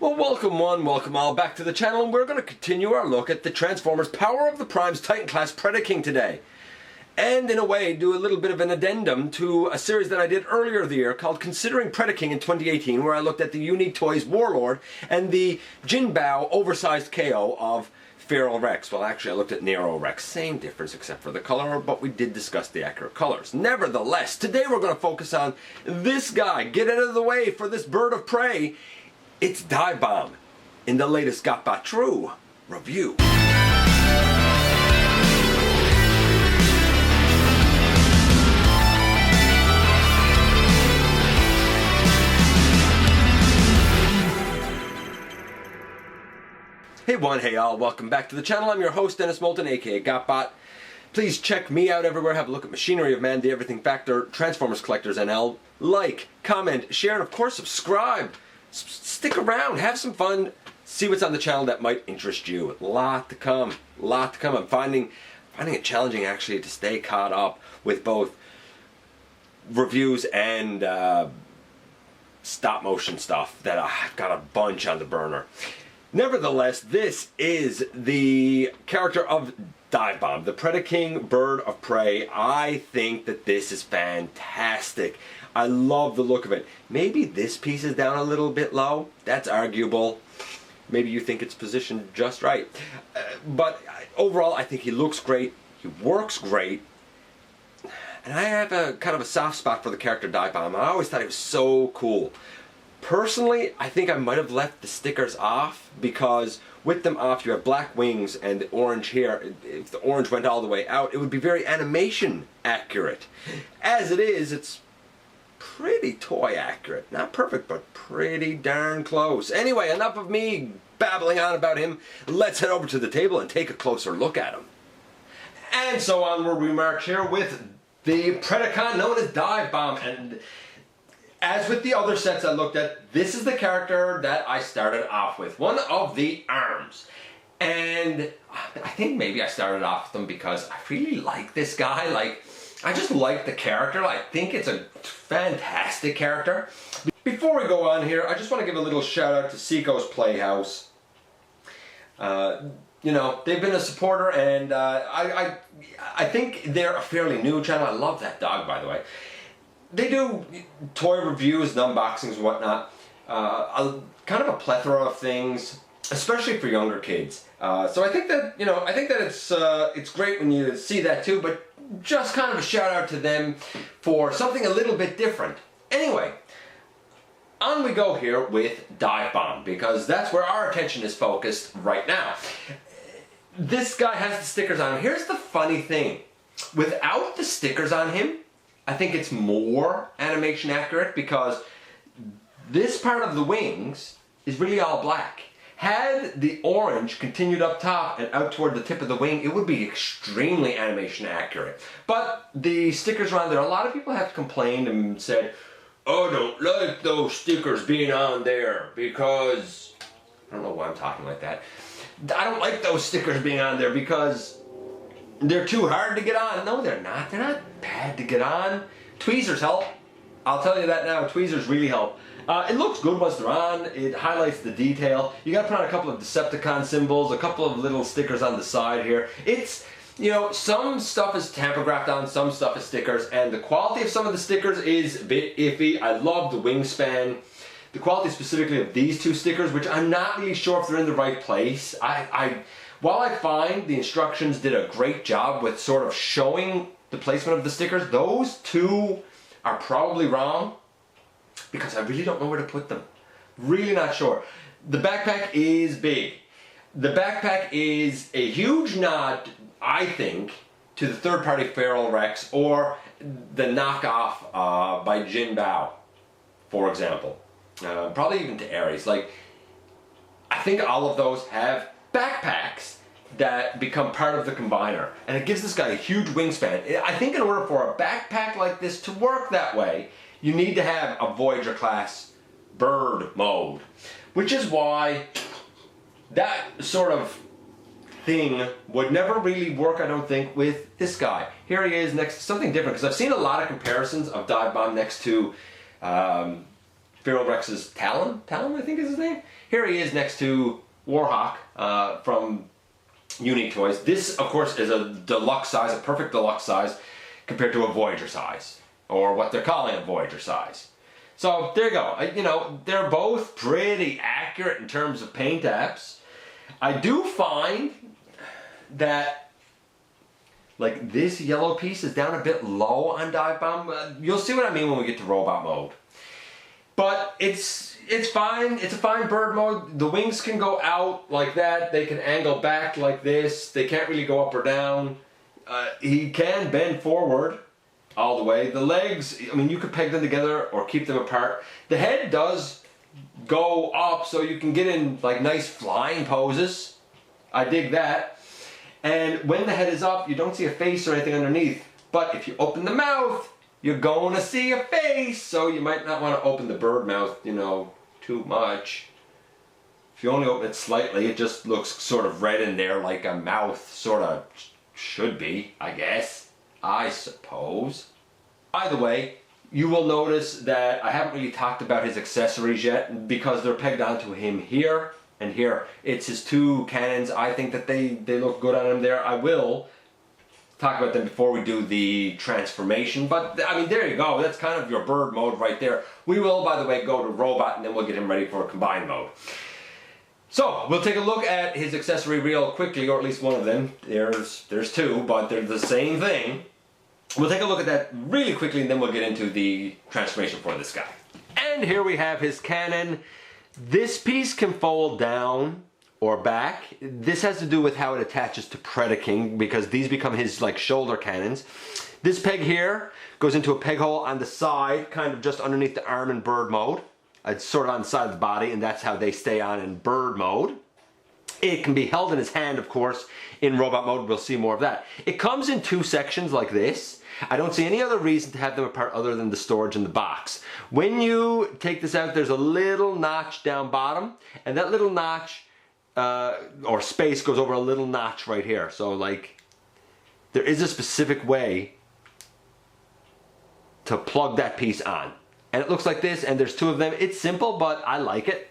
Well, welcome one, welcome all back to the channel, and we're going to continue our look at the Transformers Power of the Primes Titan Class Predaking today. And in a way, do a little bit of an addendum to a series that I did earlier the year called Considering Predaking in 2018, where I looked at the Unique Toys Warlord and the Jinbao oversized KO of Feral Rex. Well, actually, I looked at Nero Rex. Same difference except for the color, but we did discuss the accurate colors. Nevertheless, today we're going to focus on this guy. Get out of the way for this bird of prey. It's Divebomb in the latest GotBot True review. Hey one, hey all, welcome back to the channel. I'm your host, Dennis Moulton, aka GotBot. Please check me out everywhere. Have a look at Machinery of Man, The Everything Factor, Transformers Collectors NL. Like, comment, share, and of course subscribe. Stick around, have some fun, see what's on the channel that might interest you. A lot to come, I'm finding it challenging actually to stay caught up with both reviews and stop motion stuff that I've got a bunch on the burner. Nevertheless, this is the character of Divebomb, the Predaking bird of prey. I think that this is fantastic. I love the look of it. Maybe this piece is down a little bit low. That's arguable. Maybe you think it's positioned just right. But overall, I think he looks great. He works great. And I have a kind of a soft spot for the character Divebomb. I always thought he was so cool. Personally, I think I might have left the stickers off because with them off you have black wings and the orange here. If the orange went all the way out, it would be very animation accurate. As it is, it's pretty toy accurate. Not perfect, but pretty darn close. Anyway, enough of me babbling on about him. Let's head over to the table and take a closer look at him. And so onward we march here with the Predacon known as Divebomb. And as with the other sets I looked at, this is the character that I started off with. One of the arms. And I think maybe I started off with them because I really like this guy. I just like the character. I think it's a fantastic character. Before we go on here, I just want to give a little shout out to Seiko's Playhouse. You know, they've been a supporter, and I think they're a fairly new channel. I love that dog, by the way. They do toy reviews and unboxings and whatnot. Kind of a plethora of things, especially for younger kids. So I think that, you know, it's great when you see that too, but just kind of a shout out to them for something a little bit different. Anyway, on we go here with Divebomb, because that's where our attention is focused right now. This guy has the stickers on him. Here's the funny thing. Without the stickers on him, I think it's more animation accurate because this part of the wings is really all black. Had the orange continued up top and out toward the tip of the wing, it would be extremely animation accurate. But the stickers are on there. A lot of people have complained and said, "Oh, I don't like those stickers being on there because..." I don't know why I'm talking like that. "I don't like those stickers being on there because they're too hard to get on." No, they're not. They're not bad to get on. Tweezers help. I'll tell you that now. Tweezers really help. It looks good once they're on. It highlights the detail. You got to put on a couple of Decepticon symbols, a couple of little stickers on the side here. It's, you know, some stuff is tamper-graphed on, some stuff is stickers, and the quality of some of the stickers is a bit iffy. I love the wingspan. The quality specifically of these two stickers, which I'm not really sure if they're in the right place. While I find the instructions did a great job with sort of showing the placement of the stickers, those two are probably wrong because I really don't know where to put them. Really not sure. The backpack is big. The backpack is a huge nod, I think, to the third-party Feral Rex or the knockoff by Jinbao, for example. Probably even to Ares. Like, I think all of those have backpacks that become part of the combiner, and it gives this guy a huge wingspan. I think in order for a backpack like this to work that way, you need to have a Voyager class bird mode, which is why that sort of thing would never really work, I don't think, with this guy. Here he is next to something different, because I've seen a lot of comparisons of Divebomb next to Feral Rex's Talon, I think is his name. Here he is next to Warhawk from Unique Toys. This, of course, is a deluxe size, a perfect deluxe size, compared to a Voyager size, or what they're calling a Voyager size. So there you go. You know, they're both pretty accurate in terms of paint apps. I do find that, like, this yellow piece is down a bit low on Divebomb. You'll see what I mean when we get to robot mode. But it's fine. It's a fine bird mode. The wings can go out like that. They can angle back like this. They can't really go up or down. He can bend forward all the way. The legs, I mean, you could peg them together or keep them apart. The head does go up so you can get in like nice flying poses. I dig that. And when the head is up, you don't see a face or anything underneath. But if you open the mouth, you're going to see a face. So you might not want to open the bird mouth, you know, too much. If you only open it slightly, it just looks sort of red in there like a mouth sort of should be, I guess. I suppose. By the way, you will notice that I haven't really talked about his accessories yet because they're pegged onto him here and here. It's his two cannons. I think that they look good on him there. I will talk about them before we do the transformation, but I mean, there you go. That's kind of your bird mode right there. We will, by the way, go to robot and then we'll get him ready for a combined mode. So we'll take a look at his accessory real quickly, or at least one of them. There's two, but they're the same thing. We'll take a look at that really quickly and then we'll get into the transformation for this guy. And here we have his cannon. This piece can fold down or back. This has to do with how it attaches to Predaking, because these become his like shoulder cannons. This peg here goes into a peg hole on the side, kind of just underneath the arm in bird mode. It's sort of on the side of the body, and that's how they stay on in bird mode. It can be held in his hand, of course. In robot mode, we'll see more of that. It comes in two sections like this. I don't see any other reason to have them apart other than the storage in the box. When you take this out, there's a little notch down bottom, and that little notch or space goes over a little notch right here. So like, there is a specific way to plug that piece on. And it looks like this, and there's two of them. It's simple, but I like it.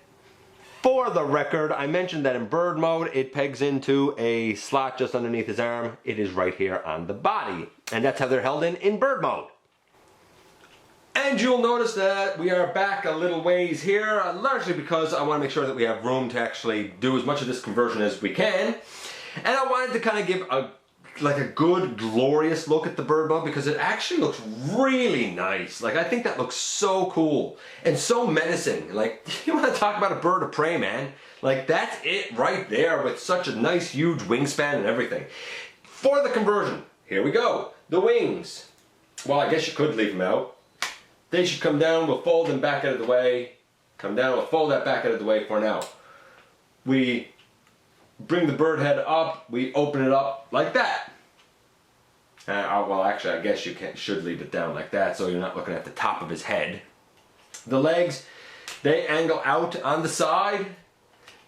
For the record, I mentioned that in bird mode, it pegs into a slot just underneath his arm. It is right here on the body. And that's how they're held in bird mode. And you'll notice that we are back a little ways here, largely because I want to make sure that we have room to actually do as much of this conversion as we can. And I wanted to kind of give a good glorious look at the bird mode, because it actually looks really nice. Like, I think that looks so cool and so menacing. Like, you want to talk about a bird of prey, man. Like, that's it right there, with such a nice huge wingspan and everything. For the conversion, here we go. The wings. Well, I guess you could leave them out. They should come down. We'll fold them back out of the way. Come down. We'll fold that back out of the way for now. We bring the bird head up. We open it up like that. Well, actually, I guess you should leave it down like that so you're not looking at the top of his head. The legs, they angle out on the side.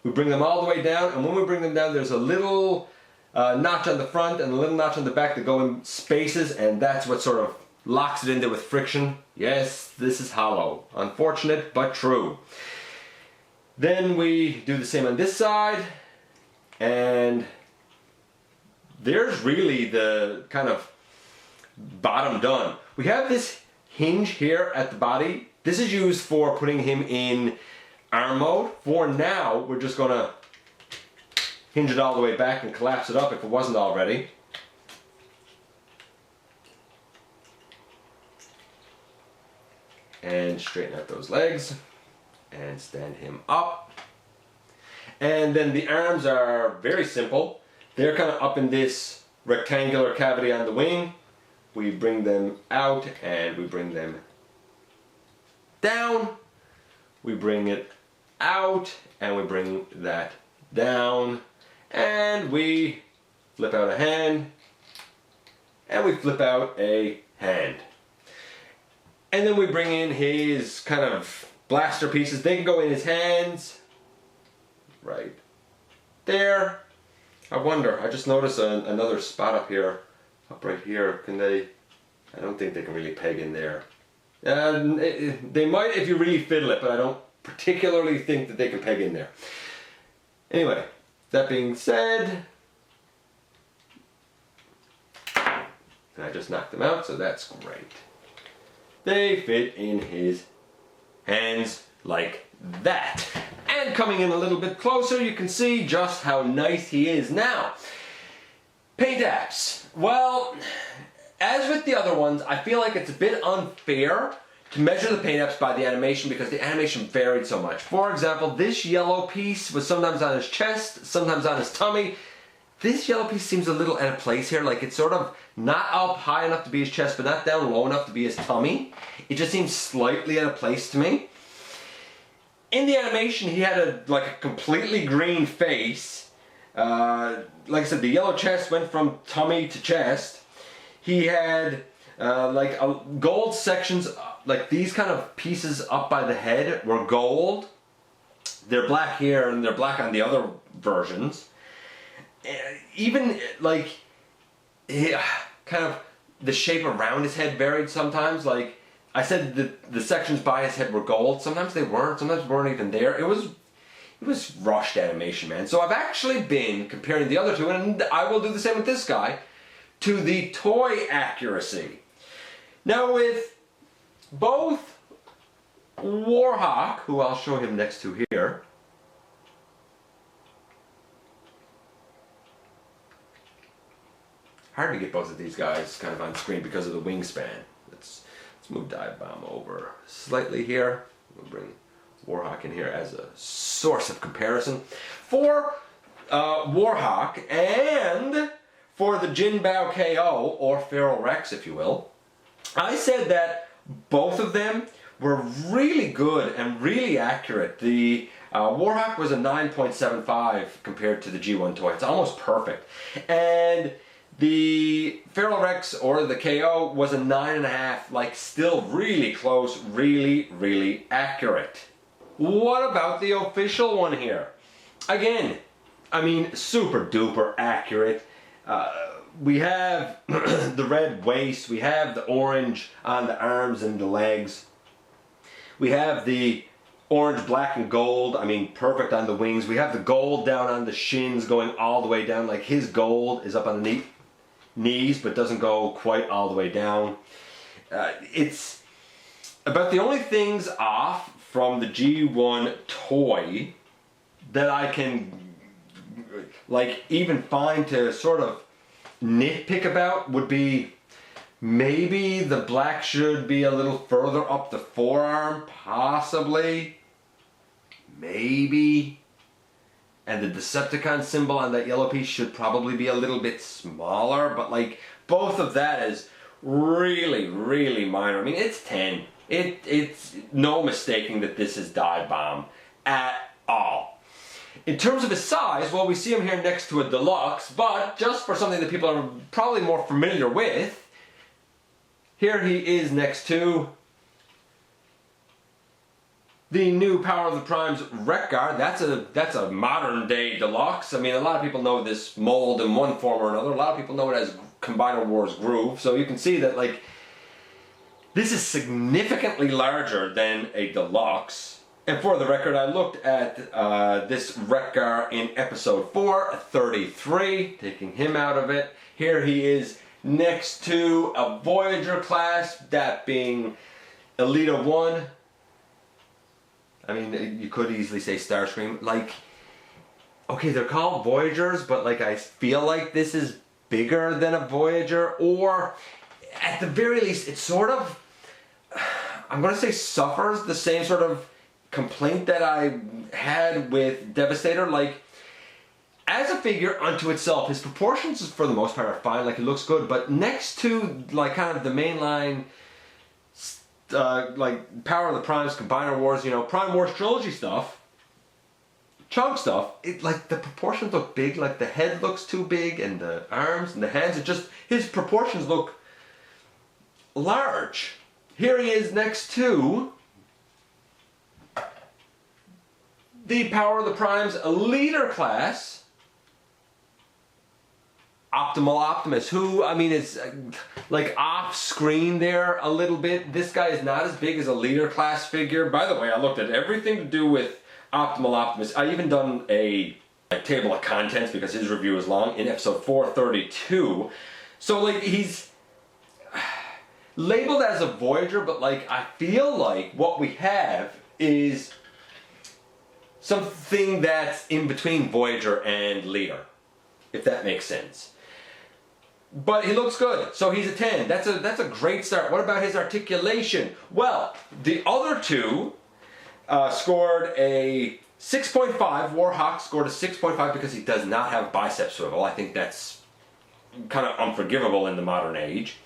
We bring them all the way down, and when we bring them down, there's a little notch on the front and a little notch on the back that go in spaces, and that's what sort of locks it in there with friction. Yes, this is hollow. Unfortunate, but true. Then we do the same on this side, and there's really the kind of bottom done. We have this hinge here at the body. This is used for putting him in arm mode. For now, we're just going to hinge it all the way back and collapse it up if it wasn't already. And straighten out those legs and stand him up. And then the arms are very simple. They're kind of up in this rectangular cavity on the wing. We bring them out and we bring them down. We bring it out and we bring that down. And we flip out a hand. And we flip out a hand. And then we bring in his kind of blaster pieces. They can go in his hands. Right there. I wonder, I just noticed another spot up here, up right here. Can they? I don't think they can really peg in there. They might if you really fiddle it, but I don't particularly think that they can peg in there. Anyway, that being said, I just knocked them out, so that's great. They fit in his hands like that. And coming in a little bit closer, you can see just how nice he is. Now, paint apps. Well, as with the other ones, I feel like it's a bit unfair to measure the paint apps by the animation because the animation varied so much. For example, this yellow piece was sometimes on his chest, sometimes on his tummy. This yellow piece seems a little out of place here, like it's sort of not up high enough to be his chest, but not down low enough to be his tummy. It just seems slightly out of place to me. In the animation, he had a completely green face. Like I said, the yellow chest went from tummy to chest. He had gold sections, like these kind of pieces up by the head were gold. They're black here and they're black on the other versions. Even like kind of the shape around his head varied sometimes. Like I said, the sections by his head were gold. Sometimes they weren't. Sometimes weren't even there. It was rushed animation, man. So I've actually been comparing the other two, and I will do the same with this guy, to the toy accuracy. Now with both Warhawk, who I'll show him next to here, hard to get both of these guys kind of on screen because of the wingspan. Let's move Divebomb over slightly here. We'll bring Warhawk in here as a source of comparison. For Warhawk and for the Jinbao KO, or Feral Rex if you will, I said that both of them were really good and really accurate. The Warhawk was a 9.75 compared to the G1 toy. It's almost perfect. And the Feral Rex or the KO was a 9.5, like still really close, really, really accurate. What about the official one here? Again, I mean, super duper accurate. We have the red waist, we have the orange on the arms and the legs. We have the orange, black, and gold, I mean, perfect on the wings. We have the gold down on the shins going all the way down, like his gold is up on the knees, but doesn't go quite all the way down. It's about the only things off from the G1 toy that I can like even find to sort of nitpick about would be maybe the black should be a little further up the forearm, possibly, maybe, and the Decepticon symbol on that yellow piece should probably be a little bit smaller, but like both of that is really, really minor. I mean, it's 10. It's no mistaking that this is Divebomb at all. In terms of his size, well, we see him here next to a deluxe, but just for something that people are probably more familiar with, here he is next to the new Power of the Primes Wreck Guard. That's a modern day deluxe. I mean, a lot of people know this mold in one form or another. A lot of people know it as Combiner Wars Groove. So you can see that like this is significantly larger than a deluxe. And for the record, I looked at this Wreck Guard in episode 433, taking him out of it. Here he is next to a Voyager class, that being Elita 1. I mean, you could easily say Starscream. Like, okay, they're called Voyagers, but like I feel like this is bigger than a Voyager, or at the very least, it sort of, I'm going to say suffers the same sort of complaint that I had with Devastator. Like, as a figure unto itself, his proportions for the most part are fine, like it looks good, but next to like kind of the mainline like Power of the Primes, Combiner Wars, you know, Prime Wars Trilogy stuff, chunk stuff, it like the proportions look big, like the head looks too big and the arms and the hands, it just, his proportions look large. Here he is next to the Power of the Primes Leader class Optimal Optimus, who, I mean, is like off screen there a little bit. This guy is not as big as a leader class figure. By the way, I looked at everything to do with Optimal Optimus. I even done a table of contents because his review is long in episode 432. So like he's labeled as a Voyager, but like I feel like what we have is something that's in between Voyager and Leader, if that makes sense. But he looks good, so he's a 10. That's a great start. What about his articulation? Well, the other two scored a 6.5. Warhawk scored a 6.5 because he does not have bicep swivel. I think that's kind of unforgivable in the modern age.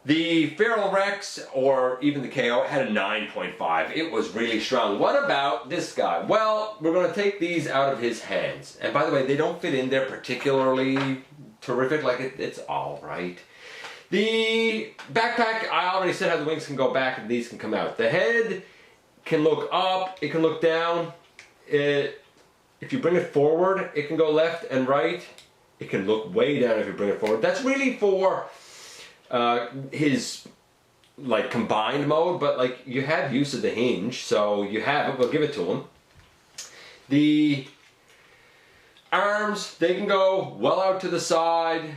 The Feral Rex, or even the KO, had a 9.5. It was really strong. What about this guy? Well, we're going to take these out of his hands. And by the way, they don't fit in there particularly terrific. Like, it's all right. The backpack, I already said how the wings can go back and these can come out. The head can look up, it can look down. If you bring it forward, it can go left and right. It can look way down if you bring it forward. That's really for his like combined mode, but like you have use of the hinge, so you have it. We'll give it to him. The arms, they can go well out to the side.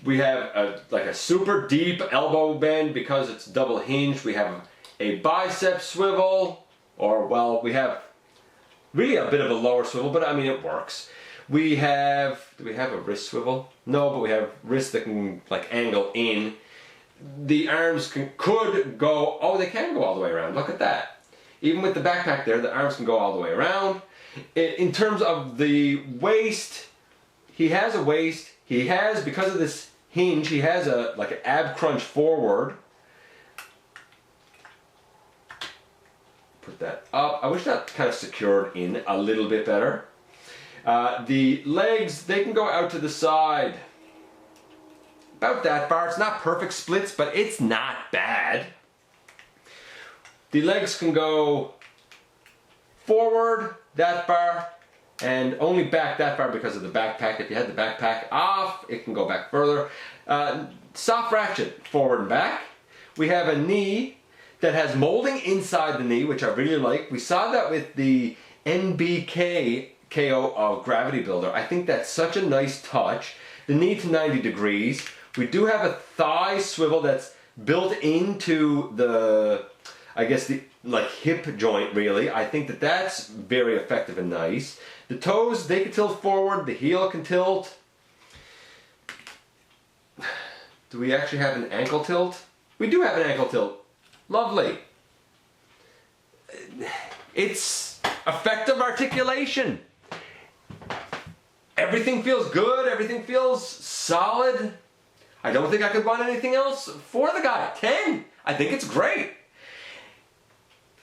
We have like a super deep elbow bend because it's double hinged. We have a bicep swivel, or well, we have really a bit of a lower swivel, but I mean it works. We have, do we have a wrist swivel? No, but we have wrists that can like angle in. The arms could go, oh, they can go all the way around. Look at that. Even with the backpack there, the arms can go all the way around. In terms of the waist, he has a waist. He has, because of this hinge, he has a like an ab crunch forward. Put that up. I wish that kind of secured in a little bit better. The legs, they can go out to the side. About that far. It's not perfect splits, but it's not bad. The legs can go forward that far and only back that far because of the backpack. If you had the backpack off, it can go back further. Soft ratchet forward and back. We have a knee that has molding inside the knee, which I really like. We saw that with the NBK KO of Gravity Builder. I think that's such a nice touch. The knee to 90 degrees. We do have a thigh swivel that's built into the, I guess the like hip joint really. I think that that's very effective and nice. The toes, they can tilt forward. The heel can tilt. Do we actually have an ankle tilt? We do have an ankle tilt. Lovely. It's effective articulation. Everything feels good. Everything feels solid. I don't think I could want anything else for the guy. 10. I think it's great.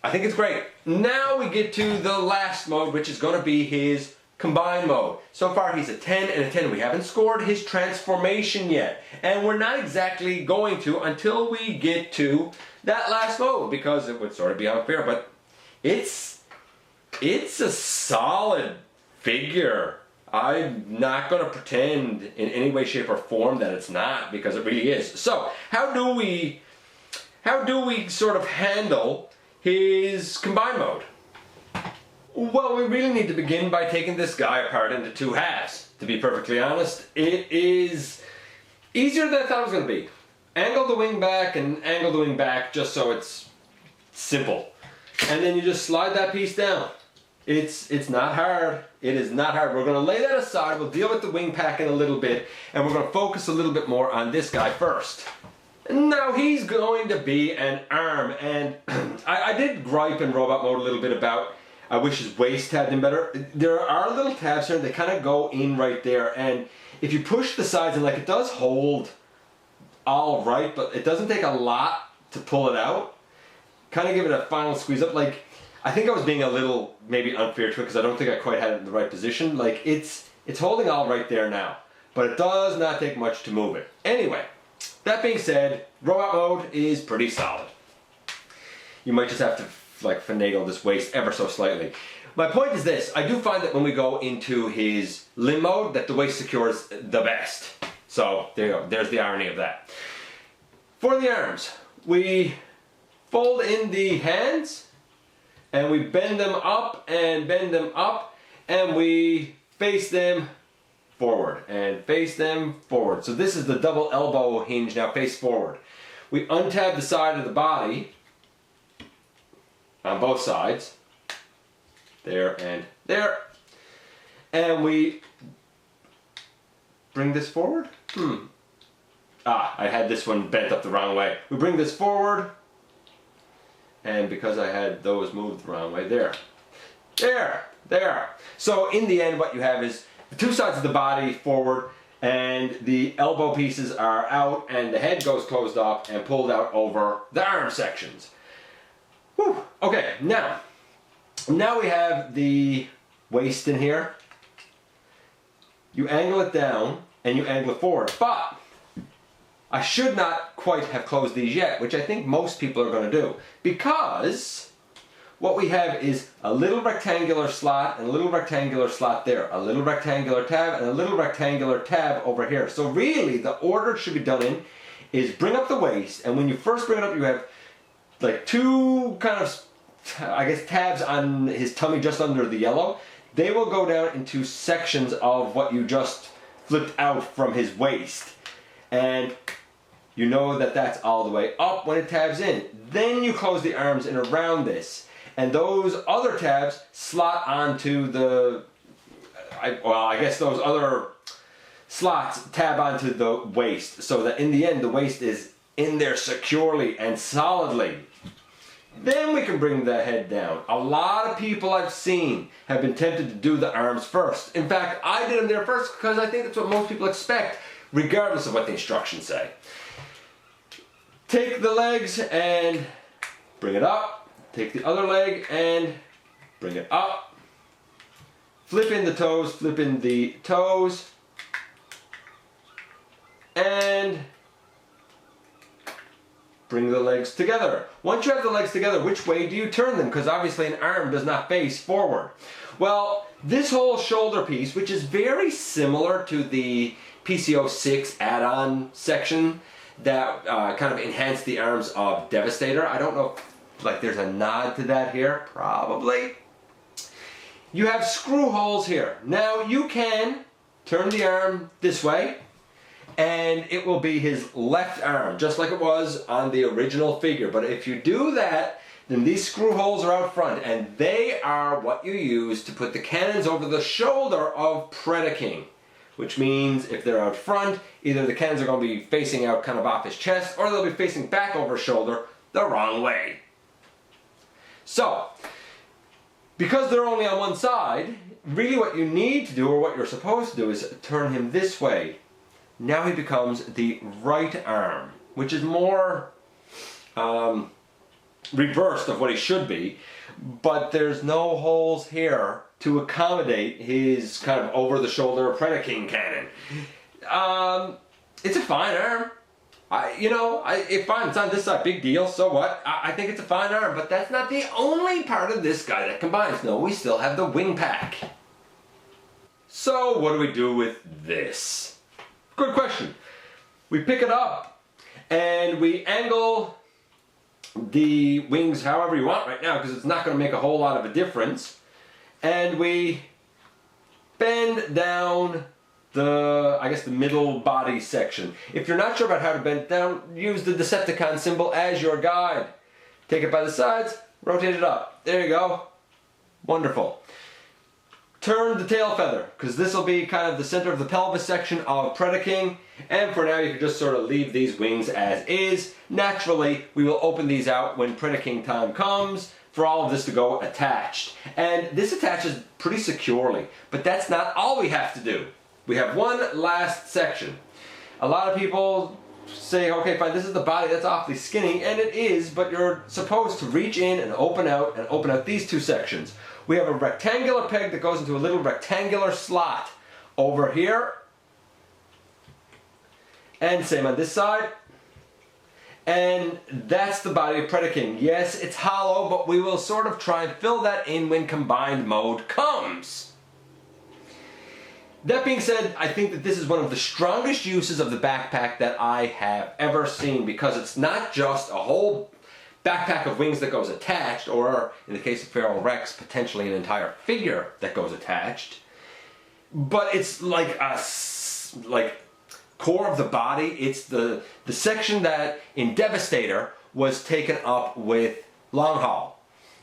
I think it's great. Now we get to the last mode, which is going to be his combined mode. So far he's a 10 and a 10. We haven't scored his transformation yet. And we're not exactly going to until we get to that last mode, because it would sort of be unfair, but it's a solid figure. I'm not going to pretend in any way, shape, or form that it's not, because it really is. So, how do we sort of handle his combined mode? Well, we really need to begin by taking this guy apart into two halves. To be perfectly honest, it is easier than I thought it was going to be. Angle the wing back and angle the wing back just so it's simple. And then you just slide that piece down. It's not hard. It is not hard. We're going to lay that aside. We'll deal with the wing pack in a little bit, and we're going to focus a little bit more on this guy first. Now he's going to be an arm, and I did gripe in robot mode a little bit about I wish his waist had been better. There are little tabs here, they kind of go in right there, and if you push the sides, and like it does hold all right, but it doesn't take a lot to pull it out. Kind of give it a final squeeze up. Like, I think I was being a little maybe unfair to it because I don't think I quite had it in the right position. Like, it's holding all right there now, but it does not take much to move it. Anyway, that being said, robot mode is pretty solid. You might just have to like finagle this waist ever so slightly. My point is this: I do find that when we go into his limb mode, that the waist secures the best. So there you go. There's the irony of that. For the arms, we fold in the hands and we bend them up and bend them up and we face them forward and face them forward. So this is the double elbow hinge now, face forward. We untab the side of the body on both sides, there and there, and we bring this forward. I had this one bent up the wrong way. We bring this forward, and because I had those moved the wrong way, there. So in the end, what you have is the two sides of the body forward, and the elbow pieces are out, and the head goes closed up and pulled out over the arm sections. Whew. Okay, now we have the waist in here. You angle it down and you angle it forward, but I should not quite have closed these yet, which I think most people are going to do, because what we have is a little rectangular slot and a little rectangular slot there, a little rectangular tab and a little rectangular tab over here. So really the order it should be done in is bring up the waist, and when you first bring it up you have like two kind of, I guess, tabs on his tummy just under the yellow. They will go down into sections of what you just flipped out from his waist. And you know that that's all the way up when it tabs in. Then you close the arms in around this. And those other tabs slot onto the, I guess those other slots tab onto the waist. So that in the end the waist is in there securely and solidly. Then we can bring the head down. A lot of people I've seen have been tempted to do the arms first. In fact, I did them there first because I think that's what most people expect, regardless of what the instructions say. Take the legs and bring it up. Take the other leg and bring it up. Flip in the toes, flip in the toes. And bring the legs together. Once you have the legs together, which way do you turn them? Because obviously an arm does not face forward. Well, this whole shoulder piece, which is very similar to the PCO6 add-on section that kind of enhanced the arms of Devastator. I don't know if like there's a nod to that here, probably. You have screw holes here. Now you can turn the arm this way, and it will be his left arm, just like it was on the original figure. But if you do that, then these screw holes are out front, and they are what you use to put the cannons over the shoulder of Predaking. Which means if they're out front, either the cannons are going to be facing out kind of off his chest, or they'll be facing back over his shoulder the wrong way. So, because they're only on one side, really what you need to do, or what you're supposed to do, is turn him this way. Now he becomes the right arm, which is more reversed of what he should be, but there's no holes here to accommodate his kind of over-the-shoulder Predaking cannon. It's a fine arm. It's fine. It's on this side. Big deal. So what? I think it's a fine arm, but that's not the only part of this guy that combines. No, we still have the wing pack. So what do we do with this? Good question. We pick it up and we angle the wings however you want right now, because it's not going to make a whole lot of a difference. And we bend down the, I guess, the middle body section. If you're not sure about how to bend it down, use the Decepticon symbol as your guide. Take it by the sides, rotate it up. There you go. Wonderful. Turn the tail feather, because this will be kind of the center of the pelvis section of Predaking. And for now, you can just sort of leave these wings as is. Naturally, we will open these out when Predaking time comes for all of this to go attached. And this attaches pretty securely, but that's not all we have to do. We have one last section. A lot of people say, okay, fine, this is the body, that's awfully skinny, and it is, but you're supposed to reach in and open out these two sections. We have a rectangular peg that goes into a little rectangular slot over here, and same on this side. And that's the body of Predaking. Yes, it's hollow, but we will sort of try and fill that in when combined mode comes. That being said, I think that this is one of the strongest uses of the backpack that I have ever seen, because it's not just a whole backpack of wings that goes attached, or in the case of Feral Rex, potentially an entire figure that goes attached, but it's like a core of the body. It's the section that in Devastator was taken up with Long Haul.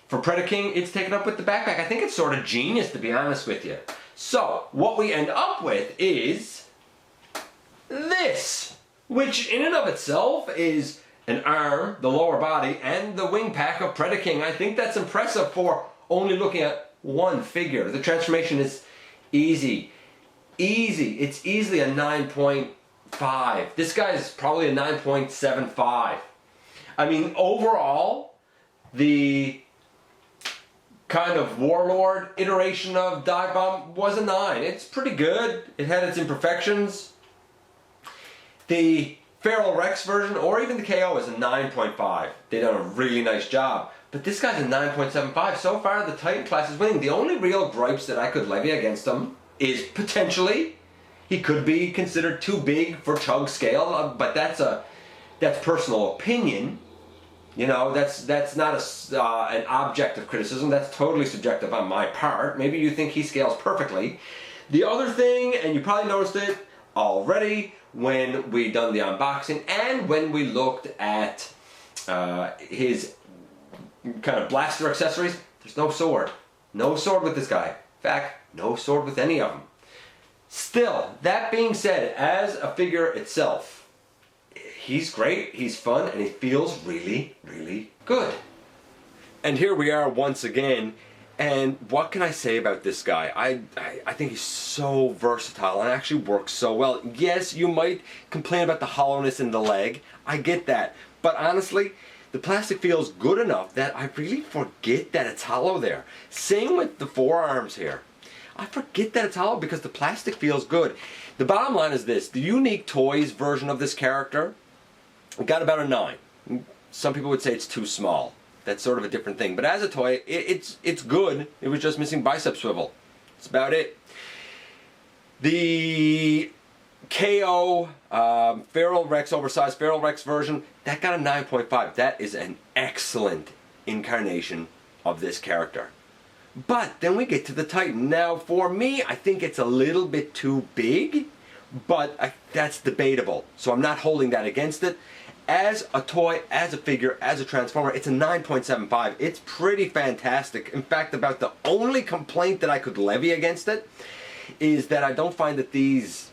For Predaking, it's taken up with the backpack. I think it's sort of genius, to be honest with you. So, what we end up with is this, which in and of itself is an arm, the lower body, and the wing pack of Predaking. I think that's impressive for only looking at one figure. The transformation is easy. Easy. It's easily a 9.5. This guy is probably a 9.75. I mean, overall, the kind of Warlord iteration of Divebomb was a 9. It's pretty good. It had its imperfections. The Feral Rex version, or even the KO, is a 9.5. They done a really nice job. But this guy's a 9.75. So far, the Titan class is winning. The only real gripes that I could levy against him is potentially he could be considered too big for chug scale, but that's personal opinion. You know, that's not an objective criticism. That's totally subjective on my part. Maybe you think he scales perfectly. The other thing, and you probably noticed it already when we done the unboxing and when we looked at his kind of blaster accessories, there's no sword. No sword with this guy. In fact, no sword with any of them. Still, that being said, as a figure itself, he's great, he's fun, and he feels really, really good. And here we are once again, and what can I say about this guy? I think he's so versatile and actually works so well. Yes, you might complain about the hollowness in the leg, I get that, but honestly, the plastic feels good enough that I really forget that it's hollow there. Same with the forearms here. I forget that it's hollow because the plastic feels good. The bottom line is this: the Unique Toys version of this character got about a 9. Some people would say it's too small. That's sort of a different thing. But as a toy, it's good. It was just missing bicep swivel. That's about it. The KO Feral Rex, oversized Feral Rex version, that got a 9.5. That is an excellent incarnation of this character. But then we get to the Titan. Now, for me, I think it's a little bit too big, but that's debatable. So I'm not holding that against it. As a toy, as a figure, as a transformer, it's a 9.75. It's pretty fantastic. In fact, about the only complaint that I could levy against it is that I don't find that these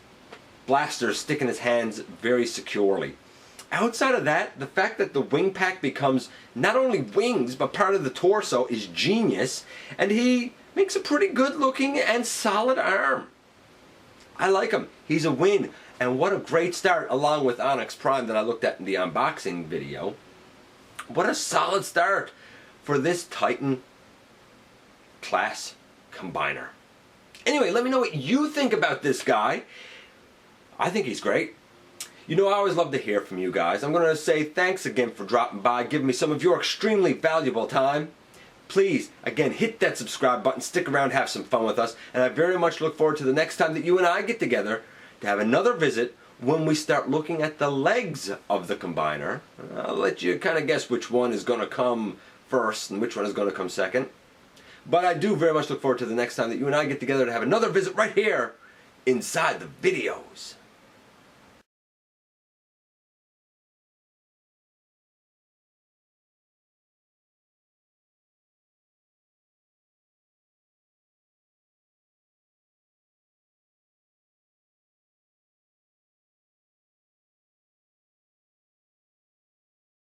blasters stick in his hands very securely. Outside of that, the fact that the wing pack becomes not only wings, but part of the torso is genius, and he makes a pretty good looking and solid arm. I like him. He's a win. And what a great start, along with Onyx Prime that I looked at in the unboxing video. What a solid start for this Titan class combiner. Anyway, let me know what you think about this guy. I think he's great. You know, I always love to hear from you guys. I'm going to say thanks again for dropping by, giving me some of your extremely valuable time. Please, again, hit that subscribe button, stick around, have some fun with us, and I very much look forward to the next time that you and I get together to have another visit when we start looking at the legs of the combiner. I'll let you kind of guess which one is going to come first and which one is going to come second. But I do very much look forward to the next time that you and I get together to have another visit right here inside the videos.